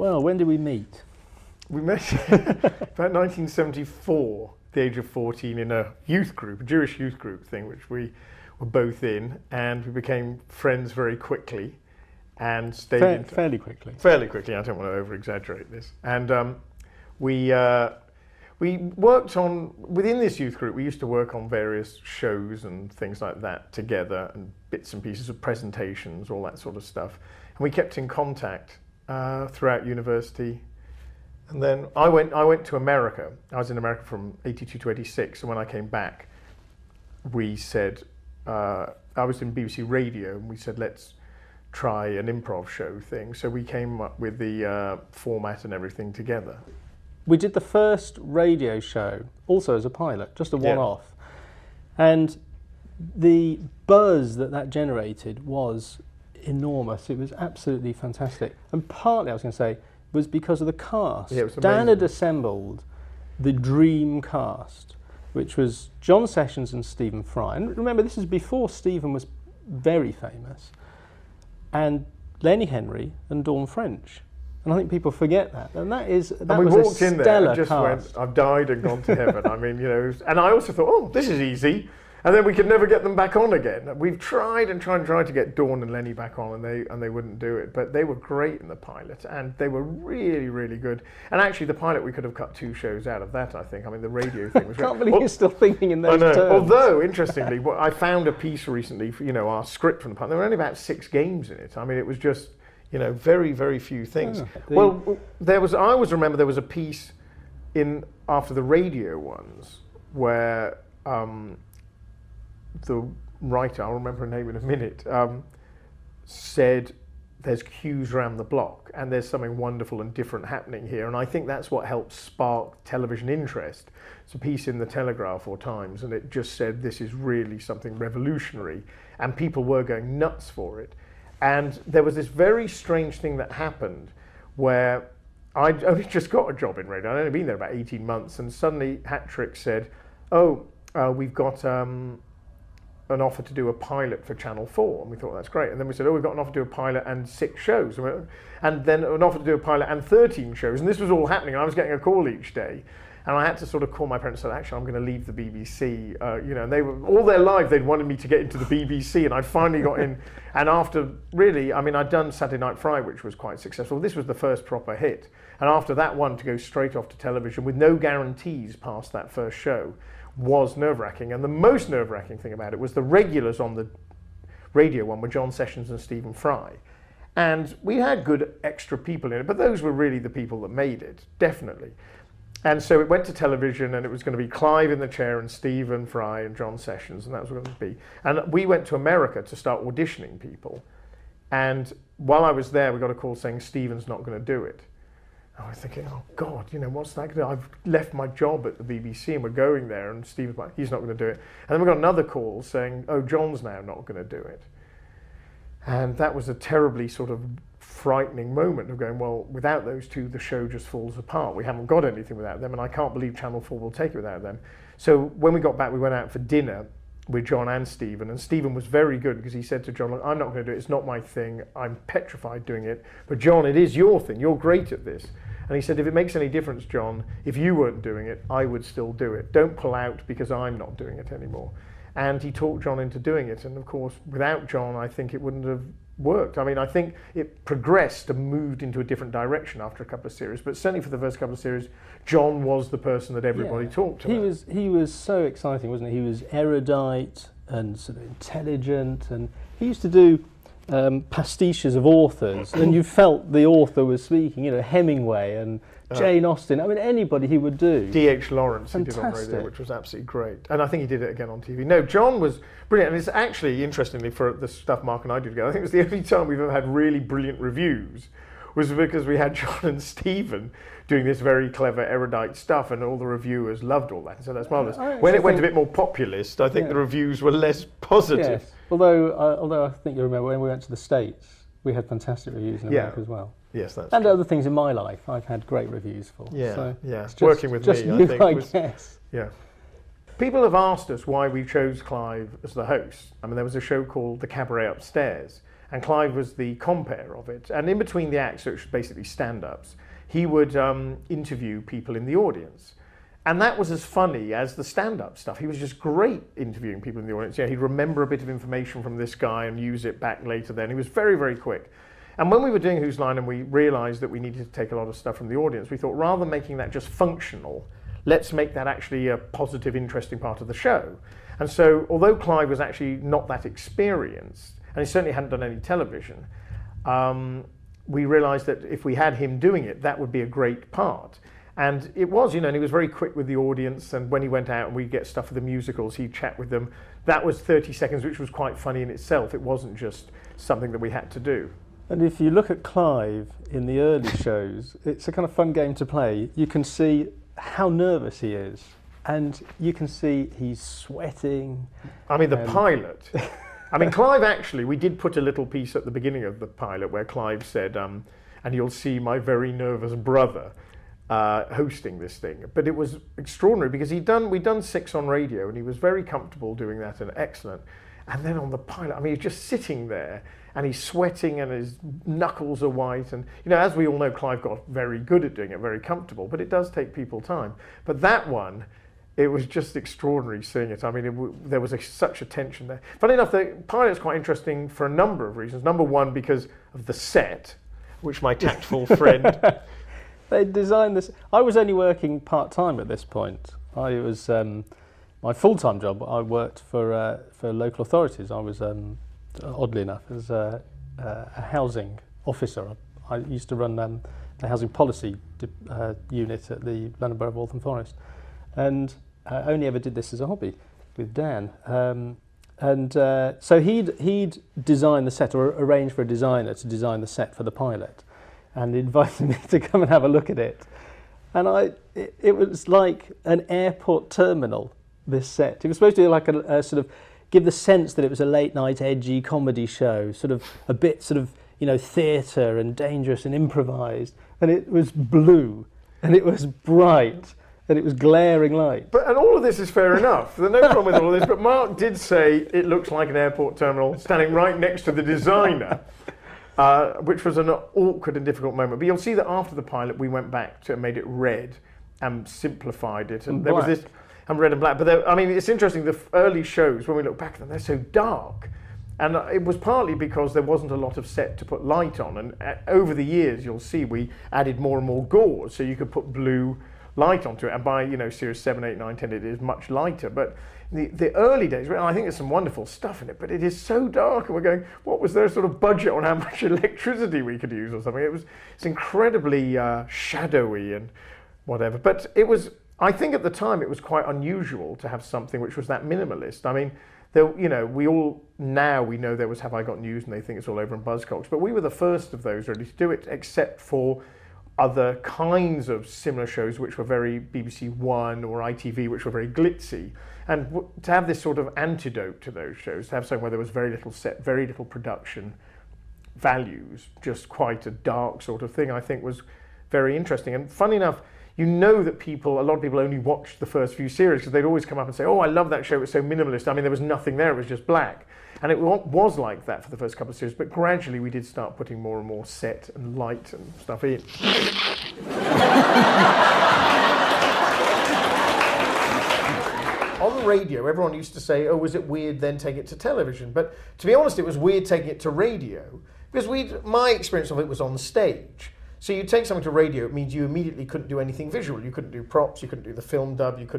Well, when did we meet? We met about 1974, the age of 14, in a youth group, a Jewish youth group thing, which we were both in, and we became friends very quickly and stayed in fairly quickly. Fairly quickly, I don't want to over-exaggerate this. And we worked on, within this youth group, we used to work on various shows and things like that together, and bits and pieces of presentations, all that sort of stuff. And we kept in contact throughout university. And then I went to America. I was in America from 82 to 86, and when I came back, we said, I was in BBC Radio, and we said, let's try an improv show thing. So we came up with the format and everything together. We did the first radio show also as a pilot, just a one-off. And the buzz that generated was enormous. It was absolutely fantastic. And partly, I was going to say, was because of the cast. Yeah, it was amazing. Dan had assembled the dream cast, which was John Sessions and Stephen Fry. And remember, this is before Stephen was very famous. And Lenny Henry and Dawn French. And I think people forget that. And that was a stellar just cast. went, I've died and gone to heaven. I mean, you know, and I also thought, oh, this is easy. And then we could never get them back on again. We've tried and tried to get Dawn and Lenny back on, and they wouldn't do it. But they were great in the pilot, and they were really, really good. And actually, the pilot, we could have cut 2 shows out of that, I think. I mean, the radio thing was great. I can't believe you're still thinking in those terms. Although, interestingly, I found a piece recently, for, you know, our script from the pilot. There were only about 6 games in it. I mean, it was just, you know, very, very few things. Well, I always remember there was a piece in after the radio ones where the writer, I'll remember her name in a minute, said there's queues around the block and there's something wonderful and different happening here. And I think that's what helped spark television interest. It's a piece in the Telegraph or Times, and it just said this is really something revolutionary, and people were going nuts for it. And there was this very strange thing that happened where I'd only just got a job in radio. I'd only been there about 18 months, and suddenly Hat-Trick said, oh, we've got an offer to do a pilot for Channel 4, and we thought that's great. And then we said, oh, we've got an offer to do a pilot and 6 shows, and then an offer to do a pilot and 13 shows, and this was all happening, and I was getting a call each day, and I had to sort of call my parents and say, actually, I'm going to leave the BBC, you know, and they were, all their life, they'd wanted me to get into the BBC, and I finally got in, and after, really, I mean, I'd done Saturday Night Fry, which was quite successful. This was the first proper hit, and after that one, to go straight off to television with no guarantees past that first show, was nerve-wracking. And the most nerve-wracking thing about it was the regulars on the radio one were John Sessions and Stephen Fry. And we had good extra people in it, but those were really the people that made it, definitely. And so it went to television, and it was going to be Clive in the chair and Stephen Fry and John Sessions, and that was what it was going to be. And we went to America to start auditioning people. And while I was there, we got a call saying Stephen's not going to do it. I was thinking, oh God, you know, what's that going to do? I've left my job at the BBC and we're going there, and Stephen's like, he's not going to do it. And then we got another call saying, oh, John's now not going to do it. And that was a terribly sort of frightening moment of going, well, without those two, the show just falls apart. We haven't got anything without them, and I can't believe Channel 4 will take it without them. So when we got back, we went out for dinner with John and Stephen was very good, because he said to John, look, I'm not going to do it, it's not my thing, I'm petrified doing it, but John, it is your thing, you're great at this. And he said, if it makes any difference, John, if you weren't doing it, I would still do it. Don't pull out because I'm not doing it anymore. And he talked John into doing it. And of course, without John, I think it wouldn't have worked. I mean, I think it progressed and moved into a different direction after a couple of series. But certainly for the first couple of series, John was the person that everybody talked about. He was so exciting, wasn't he? He was erudite and sort of intelligent. And he used to do pastiches of authors, and you felt the author was speaking, you know, Hemingway and Jane Austen. I mean, anybody he would do. D.H. Lawrence he did on radio, which was absolutely great. And I think he did it again on TV. No, John was brilliant. And it's actually, interestingly, for the stuff Mark and I did together, I think it was the only time we've ever had really brilliant reviews was because we had John and Stephen doing this very clever, erudite stuff, and all the reviewers loved all that. So that's marvellous. When it went a bit more populist, I think the reviews were less positive. Yes. Although I think you remember when we went to the States, we had fantastic reviews in America as well. Yes, that's and true. other things in my life I've had great reviews for. Yeah, so just, working with me, you, I think. Guess. Yeah. People have asked us why we chose Clive as the host. I mean, there was a show called The Cabaret Upstairs, and Clive was the compere of it. And in between the acts, which was basically stand-ups, he would interview people in the audience. And that was as funny as the stand-up stuff. He was just great interviewing people in the audience. He'd remember a bit of information from this guy and use it back later then. He was very, very quick. And when we were doing Whose Line and we realised that we needed to take a lot of stuff from the audience, we thought rather than making that just functional, let's make that actually a positive, interesting part of the show. And so, although Clive was actually not that experienced, and he certainly hadn't done any television, we realised that if we had him doing it, that would be a great part. And it was, and he was very quick with the audience, and when he went out and we'd get stuff for the musicals, he'd chat with them. That was 30 seconds, which was quite funny in itself. It wasn't just something that we had to do. And if you look at Clive in the early shows, it's a kind of fun game to play. You can see how nervous he is, and you can see he's sweating. I mean, the pilot. I mean, Clive actually, we did put a little piece at the beginning of the pilot where Clive said, and you'll see my very nervous brother hosting this thing. But it was extraordinary because we'd done 6 on radio and he was very comfortable doing that and excellent. And then on the pilot, I mean, he's just sitting there and he's sweating and his knuckles are white. And, as we all know, Clive got very good at doing it, very comfortable, but it does take people time. But that one, it was just extraordinary seeing it. I mean, there was such a tension there. Funny enough, the pilot's quite interesting for a number of reasons. Number one, because of the set, which my tactful friend... They designed this. I was only working part-time at this point. I was my full-time job. I worked for local authorities. I was oddly enough as a housing officer. I used to run the housing policy unit at the London Borough of Waltham Forest, and I only ever did this as a hobby with Dan. So he'd designed the set, or arranged for a designer to design the set for the pilot, and invited me to come and have a look at it. And it was like an airport terminal, this set. It was supposed to be like a sort of give the sense that it was a late night edgy comedy show, sort of a bit sort of, theatre and dangerous and improvised. And it was blue and it was bright and it was glaring light. And all of this is fair enough. There's no problem with all of this, but Mark did say it looks like an airport terminal standing right next to the designer. Which was an awkward and difficult moment. But you'll see that after the pilot, we went back to and made it red and simplified it. And there was this, and red and black. But it's interesting, the early shows, when we look back at them, they're so dark. And it was partly because there wasn't a lot of set to put light on. And over the years, you'll see we added more and more gauze, so you could put blue light onto it. And by, series 7, 8, 9, 10, it is much lighter. But the early days, I think there's some wonderful stuff in it, but it is so dark, and we're going, what was their sort of budget on how much electricity we could use or something? It's incredibly shadowy and whatever. But it was, I think at the time, it was quite unusual to have something which was that minimalist. I mean, we know there was Have I Got News, and they think it's all over in Buzzcocks, but we were the first of those really to do it, except for other kinds of similar shows which were very BBC One or ITV, which were very glitzy. And to have this sort of antidote to those shows, to have something where there was very little set, very little production values, just quite a dark sort of thing, I think was very interesting. And funny enough, that a lot of people only watched the first few series because they'd always come up and say, oh, I love that show, it's so minimalist. I mean, there was nothing there, it was just black. And it was like that for the first couple of series, but gradually we did start putting more and more set and light and stuff in. On the radio, everyone used to say, oh, was it weird then taking it to television? But to be honest, it was weird taking it to radio because my experience of it was on stage. So you take something to radio, it means you immediately couldn't do anything visual. You couldn't do props, you couldn't do the film dub, and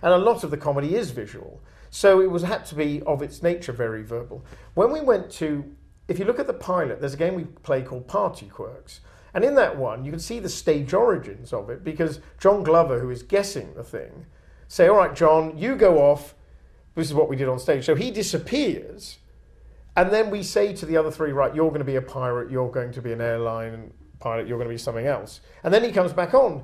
a lot of the comedy is visual. So it had to be of its nature very verbal. When we went to, if you look at the pilot, there's a game we play called Party Quirks. And in that one, you can see the stage origins of it because John Glover, who is guessing the thing, say, all right, John, you go off. This is what we did on stage. So he disappears. And then we say to the other three, right, you're going to be a pirate, you're going to be an airline pilot, you're going to be something else. And then he comes back on.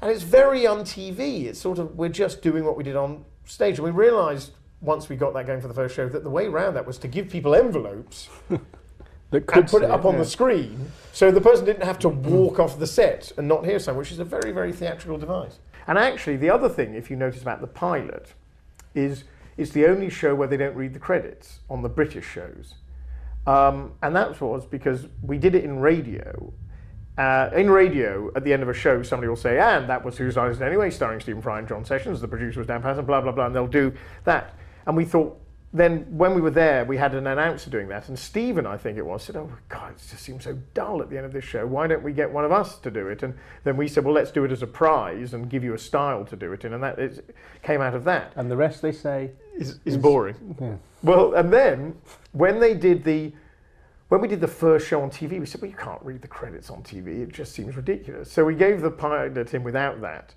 And it's very un-TV. It's sort of, we're just doing what we did on stage. And we realised once we got that going for the first show that the way around that was to give people envelopes and put it up on the screen so the person didn't have to walk off the set and not hear something, which is a very, very theatrical device. And actually, the other thing, if you notice about the pilot, is it's the only show where they don't read the credits on the British shows. And that was because we did it in radio. In radio, at the end of a show, somebody will say, and that was Whose Line Is It Anyway, starring Stephen Fry and John Sessions, the producer was Dan Patterson, blah, blah, blah, and they'll do that. And we thought, then when we were there, we had an announcer doing that, and Stephen, I think it was, said, oh God, it just seems so dull at the end of this show, why don't we get one of us to do it? And then we said, well, let's do it as a prize and give you a style to do it in, and that came out of that. And the rest, they say, is boring. Yeah. Well, and then, when we did the first show on TV, we said, well, you can't read the credits on TV. It just seems ridiculous. So we gave the pilot in without that.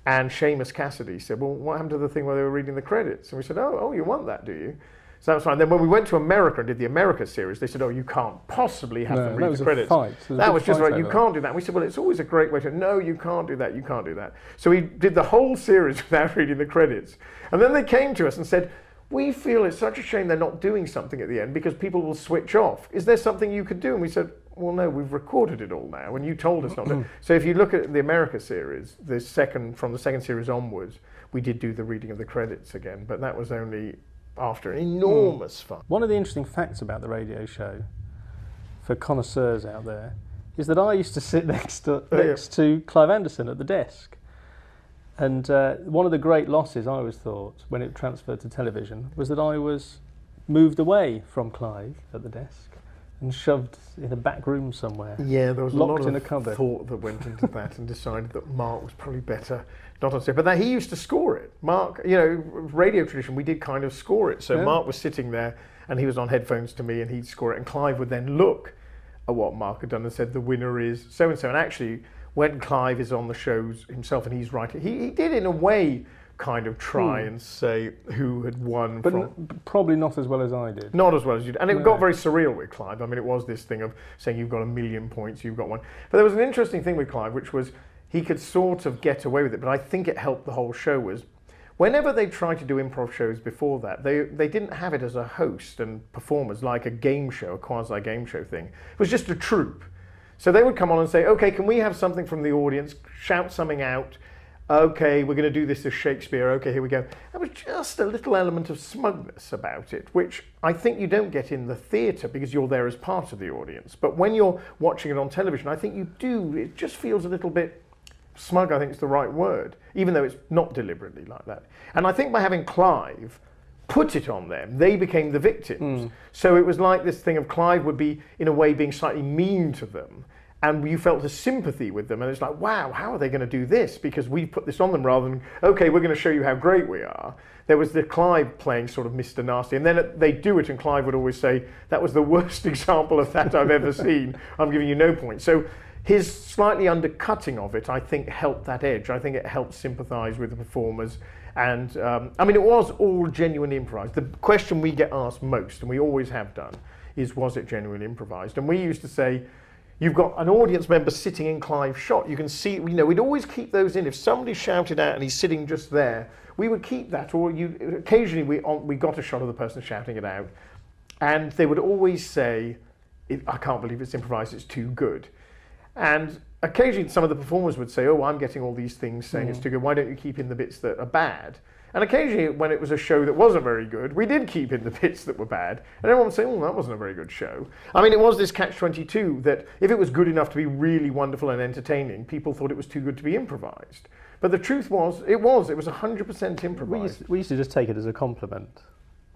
And Seamus Cassidy said, well, what happened to the thing where they were reading the credits? And we said, oh, you want that, do you? So that was fine. Then when we went to America and did the America series, they said, oh, you can't possibly have them read the credits. That was just right. You can't do that. And we said, well, it's always a great way to, no, you can't do that. You can't do that. So we did the whole series without reading the credits. And then they came to us and said, we feel it's such a shame they're not doing something at the end because people will switch off. Is there something you could do? And we said, well, no, we've recorded it all now, and you told us not to. So if you look at the America series, from the second series onwards, we did do the reading of the credits again, but that was only after enormous fun. One of the interesting facts about the radio show, for connoisseurs out there, is that I used to sit next to Clive Anderson at the desk. And one of the great losses, I always thought, when it transferred to television, was that I was moved away from Clive at the desk and shoved in a back room somewhere. Yeah, there was locked a lot in of a cupboard. Thought that went into that, and decided that Mark was probably better not on stage. But that he used to score it. Mark, radio tradition, we did kind of score it. So Mark was sitting there, and he was on headphones to me, and he'd score it, and Clive would then look at what Mark had done and said, the winner is so and so. And actually, when Clive is on the shows himself and he's writing, he did in a way kind of try and say who had won. But probably not as well as I did. Not as well as you did. And it got very surreal with Clive. I mean, it was this thing of saying you've got 1 million points, you've got one. But there was an interesting thing with Clive, which was he could sort of get away with it, but I think it helped the whole show was whenever they tried to do improv shows before that, they didn't have it as a host and performers like a game show, a quasi-game show thing. It was just a troupe. So they would come on and say, okay, can we have something from the audience, shout something out, okay, we're going to do this as Shakespeare, okay, here we go. There was just a little element of smugness about it, which I think you don't get in the theatre because you're there as part of the audience. But when you're watching it on television, I think you do, it just feels a little bit smug, I think is the right word, even though it's not deliberately like that. And I think by having Clive put it on them, they became the victims. So it was like this thing of Clive would be, in a way, being slightly mean to them, and you felt a sympathy with them, and it's like, wow, how are they going to do this? Because we put this on them rather than, okay, we're going to show you how great we are. There was the Clive playing sort of Mr. Nasty, and then they do it, and Clive would always say, that was the worst example of that I've ever seen. I'm giving you no points. So his slightly undercutting of it, I think, helped that edge. I think it helped sympathise with the performers. And I mean, it was all genuinely improvised. The question we get asked most, and we always have done, is was it genuinely improvised? And we used to say, you've got an audience member sitting in Clive's shot. You can see, we'd always keep those in. If somebody shouted out and he's sitting just there, we would keep that. Or occasionally we got a shot of the person shouting it out, and they would always say, I can't believe it's improvised, it's too good. And occasionally some of the performers would say, oh, I'm getting all these things saying it's too good, why don't you keep in the bits that are bad? And occasionally when it was a show that wasn't very good, we did keep in the bits that were bad. And everyone would say, oh, that wasn't a very good show. I mean, it was this catch-22 that if it was good enough to be really wonderful and entertaining, people thought it was too good to be improvised. But the truth was, it was 100% improvised. We used to just take it as a compliment.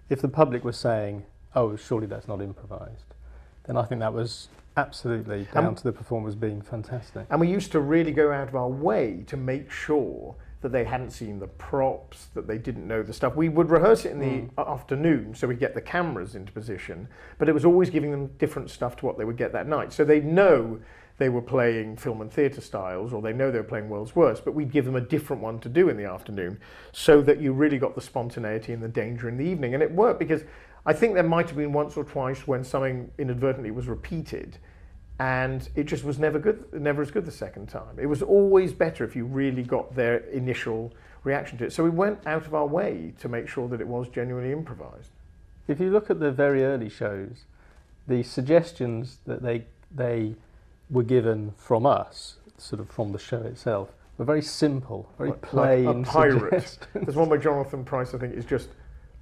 If the public was saying, oh, surely that's not improvised, then I think that was absolutely down to the performers being fantastic. And we used to really go out of our way to make sure that they hadn't seen the props, that they didn't know the stuff. We would rehearse it in the afternoon, so we'd get the cameras into position, but it was always giving them different stuff to what they would get that night. So they'd know they were playing film and theatre styles, or they know they were playing World's Worst, but we'd give them a different one to do in the afternoon, so that you really got the spontaneity and the danger in the evening. And it worked, because I think there might have been once or twice when something inadvertently was repeated, and it just was never as good the second time. It was always better if you really got their initial reaction to it. So we went out of our way to make sure that it was genuinely improvised. If you look at the very early shows, the suggestions that they were given from us, sort of from the show itself, were very simple, very plain. Like a pirate. There's one by Jonathan Pryce, I think, is just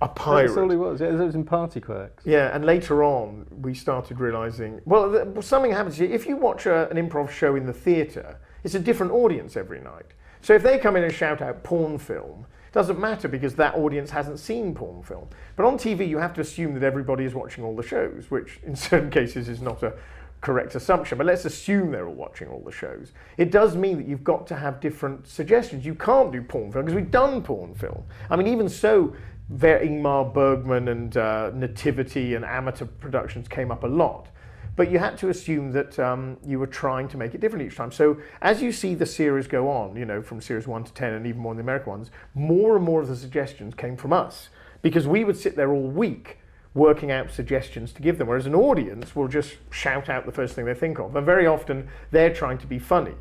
a pirate. That's all he was. Yeah, it was in Party Quirks. Yeah, and later on, we started realising, well, something happens here. If you watch an improv show in the theatre, it's a different audience every night. So if they come in and shout out porn film, it doesn't matter because that audience hasn't seen porn film. But on TV, you have to assume that everybody is watching all the shows, which in certain cases is not a correct assumption, but let's assume they're all watching all the shows. It does mean that you've got to have different suggestions. You can't do porn film because we've done porn film. I mean, even so, Ingmar Bergman and Nativity and amateur productions came up a lot. But you had to assume that you were trying to make it different each time. So as you see the series go on, you know, from series 1 to 10 and even more in the American ones, more and more of the suggestions came from us because we would sit there all week working out suggestions to give them, whereas an audience will just shout out the first thing they think of. And very often they're trying to be funny.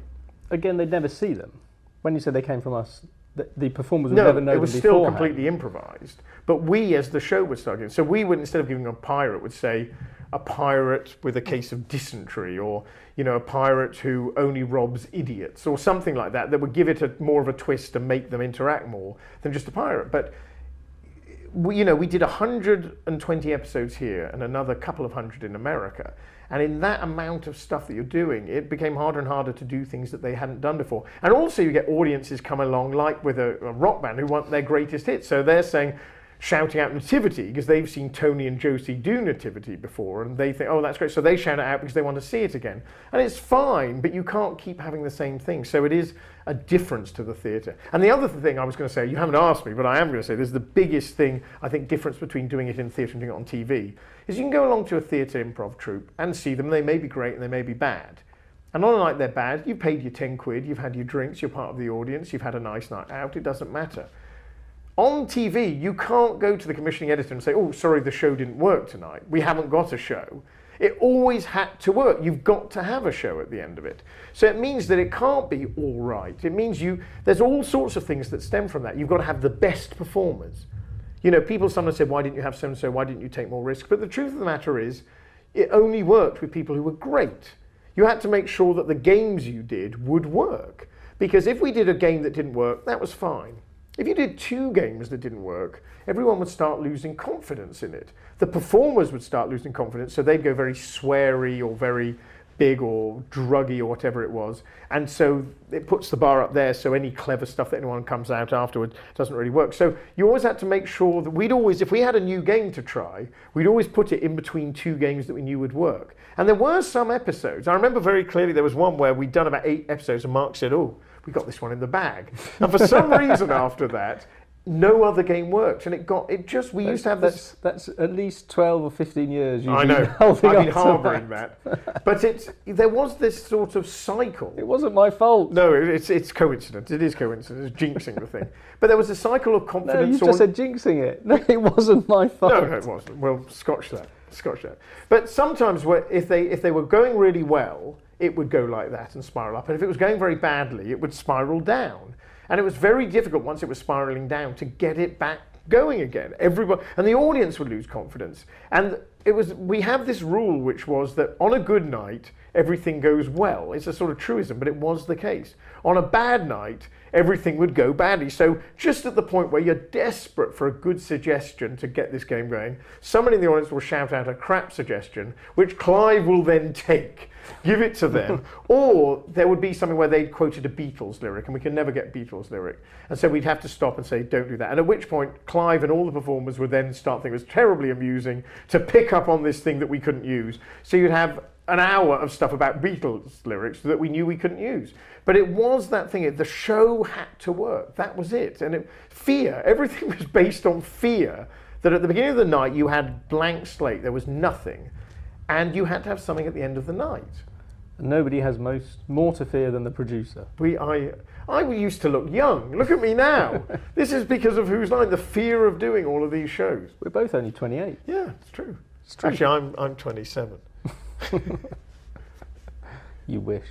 Again, they'd never see them. When you said they came from us, the performers would never know them beforehand. No, it was still completely improvised. But we, as the show, would start giving. So we would, instead of giving a pirate, would say a pirate with a case of dysentery, or you know, a pirate who only robs idiots, or something like that. That would give it more of a twist and make them interact more than just a pirate. But we did 120 episodes here and another couple of hundred in America. And in that amount of stuff that you're doing, it became harder and harder to do things that they hadn't done before. And also you get audiences come along, like with a rock band, who want their greatest hits. So they're shouting out Nativity because they've seen Tony and Josie do Nativity before, and they think, oh, that's great. So they shout it out because they want to see it again. And it's fine, but you can't keep having the same thing. So it is a difference to the theatre. And the other thing I was going to say, you haven't asked me, but I am going to say, this is the biggest thing, I think, difference between doing it in theatre and doing it on TV, is you can go along to a theatre improv troupe and see them. They may be great and they may be bad. And on a night they're bad, you've paid your 10 quid, you've had your drinks, you're part of the audience, you've had a nice night out, it doesn't matter. On TV, you can't go to the commissioning editor and say, oh, sorry, the show didn't work tonight. We haven't got a show. It always had to work. You've got to have a show at the end of it. So it means that it can't be all right. It means there's all sorts of things that stem from that. You've got to have the best performers. You know, people sometimes say, why didn't you have so-and-so? Why didn't you take more risk? But the truth of the matter is, it only worked with people who were great. You had to make sure that the games you did would work. Because if we did a game that didn't work, that was fine. If you did 2 games that didn't work, everyone would start losing confidence in it. The performers would start losing confidence, so they'd go very sweary or very big or druggy or whatever it was. And so it puts the bar up there, so any clever stuff that anyone comes out afterward doesn't really work. So you always had to make sure that if we had a new game to try, we'd always put it in between 2 games that we knew would work. And there were some episodes, I remember very clearly there was one where we'd done about 8 episodes and Mark said, oh, we got this one in the bag. And for some reason after that, no other game worked. And we used to have this. That's at least 12 or 15 years. I know, I've been harbouring that. But there was this sort of cycle. It wasn't my fault. No, it's coincidence. It is coincidence. It's jinxing the thing. But there was a cycle of confidence. No, you just said jinxing it. No, it wasn't my fault. No, it wasn't. Well, scotch that. But sometimes if they were going really well, it would go like that and spiral up. And if it was going very badly, it would spiral down. And it was very difficult once it was spiraling down to get it back going again. Everybody, and the audience would lose confidence. And we have this rule, which was that on a good night, everything goes well. It's a sort of truism, but it was the case. On a bad night, everything would go badly. So just at the point where you're desperate for a good suggestion to get this game going, someone in the audience will shout out a crap suggestion, which Clive will then take, give it to them. Or there would be something where they quoted a Beatles lyric, and we can never get Beatles lyric. And so we'd have to stop and say, don't do that. And at which point, Clive and all the performers would then start thinking it was terribly amusing to pick up on this thing that we couldn't use. So you'd have an hour of stuff about Beatles lyrics that we knew we couldn't use. But it was that thing, the show had to work. That was it. And fear, everything was based on fear, that at the beginning of the night you had blank slate, there was nothing, and you had to have something at the end of the night. Nobody has more to fear than the producer. I used to look young. Look at me now. This is because of Whose Line, the fear of doing all of these shows. We're both only 28. Yeah, it's true. Actually, I'm 27. You wish.